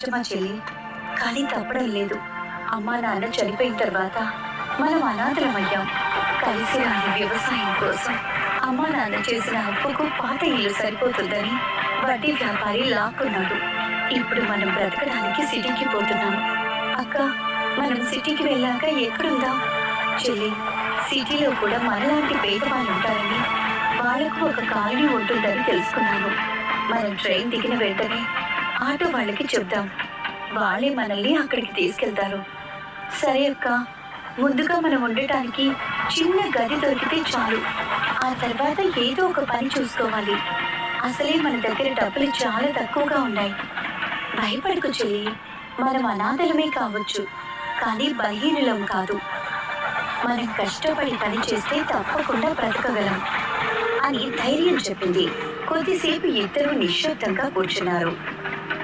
నిజమా చెల్లి, కానీ తప్పడం లేదు. అమ్మా నాన్న చనిపోయిన తర్వాత మనం అనాథలమయ్యాం. కలిసి రాని వ్యవసాయం కోసం అమ్మా నాన్న చేసిన అప్పుకు పాత ఇల్లు సరిపోతుందని వడ్డీ వ్యాపారి లాక్కున్నాడు. ఇప్పుడు మనం బ్రతకడానికి సిటీకి పోతున్నాం. అక్క, మనం సిటీకి వెళ్ళాక ఎక్కడుందాం? చెల్లి, సిటీలో కూడా మనలాంటి పేదవాళ్ళు ఉంటారని, వాళ్లకు ఒక కాలనీ ఉంటుందని తెలుసుకున్నాను. మనం ట్రైన్ దిగిన వెంటనే ఆటో వాళ్ళకి చెప్దాం. వాళ్ళే మనల్ని అక్కడికి తీసుకెళ్తారు. సరే అక్క, ముందుగా మనం ఉండటానికి చిన్న గది దొరికితే చాలు. ఆ తర్వాత ఏదో ఒక పని చూసుకోవాలి. అసలే మన దగ్గర డబ్బులు చాలా తక్కువగా ఉన్నాయి. భయపడకు చెల్లి, మనం అనాథలమే కావచ్చు, కానీ బలహీనులం కాదు. మనం కష్టపడి పని చేస్తే తప్పకుండా బ్రతకగలం అని ధైర్యం చెప్పింది. కొద్దిసేపు ఇద్దరు నిశ్శబ్దంగా కూర్చున్నారు.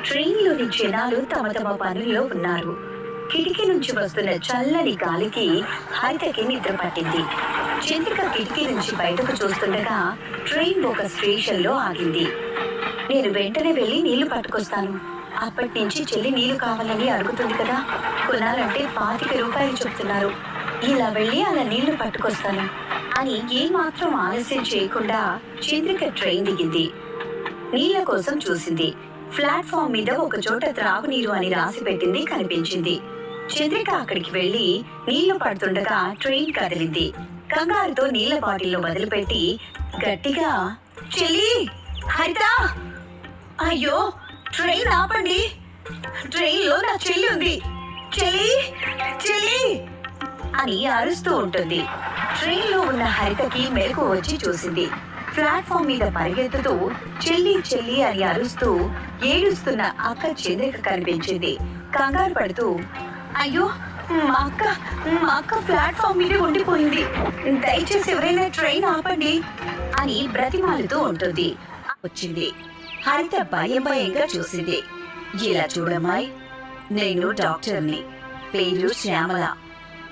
ట్రైన్లోని జనాలు తమ తమ పనుల్లో ఉన్నారు. కిటికీ నుంచి వస్తున్న చల్లని గాలికి హరితకి నిద్ర పట్టింది. చంద్రిక కిటికీ నుంచి బయటకు చూస్తుండగా ట్రైన్ ఒక స్టేషన్లో ఆగింది. నేను వెంటనే వెళ్ళి నీళ్లు పట్టుకొస్తాను. అప్పటి నుంచి చెల్లి నీళ్లు కావాలని అడుగుతుంది కదా, కొనాలంటే 25 రూపాయలు చెప్తున్నారు. ఇలా వెళ్ళి అలా నీళ్లు పట్టుకొస్తాను అని ఏమాత్రం ఆలస్యం చేయకుండా చంద్రిక ట్రైన్ దిగింది. నీళ్ల కోసం చూసింది. ప్లాట్ఫామ్ మీద ఒక చోట త్రాగునీరు అని రాసి పెట్టింది కనిపించింది. చంద్రిక అక్కడికి వెళ్లి నీళ్లు పడుతుండగా ట్రైన్ కదిలింది. కంగారుతో నీళ్ల బాటిల్లో వదిలిపెట్టి గట్టిగా, చెల్లి, హరిత, అయ్యో ట్రైన్ ఆపండి, ట్రైన్లో నా చెల్లి ఉంది, చెల్లి చెల్లి అని అరుస్తూ ఉంటుంది. ట్రైన్లో ఉన్న హరితకి మెలకు వచ్చి చూసింది. ప్లాట్ఫామ్ మీద పరిగెత్తుతూ చెల్లి చెల్లి అని అరుస్తూ ఏడుస్తున్న అక్క చంద్రిక కనిపించింది. కంగారు పడుతూ, అయ్యో మా అక్క ప్లాట్ఫామ్ మీద ఉండిపోయింది, దయచేసి ఎవరైనా ట్రైన్ ఆపండి అని బ్రతిమాలుతూ ఉంటుంది. వచ్చింది. హరిత భయంగా చూసింది. ఇలా చూడమ్మాయి, నేను డాక్టర్ని, పేరు శ్యామల.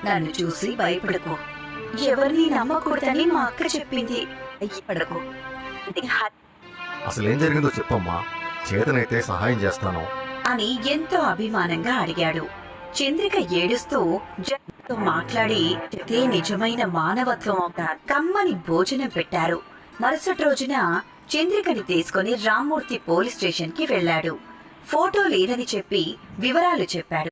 నన్ను చూసి భయపడకు, ఎవరిని నమ్మకూడదని మా అక్క చెప్పింది. భయపడకు. అసలేం జరిగిందో చెప్పమ్మా, చేతనైతే సహాయం చేస్తాను అని ఎంతో అభిమానంగా అడిగాడు. చంద్రిక ఏడుస్తూ జనంతో మాట్లాడి ఇదే నిజమైన మానవత్వం అవుతారు. కమ్మని భోజనం పెట్టారు. మరుసటి రోజున చంద్రికని తీసుకుని రామ్మూర్తి పోలీస్ స్టేషన్ కి వెళ్లాడు. ఫోటో లేదని చెప్పి వివరాలు చెప్పాడు.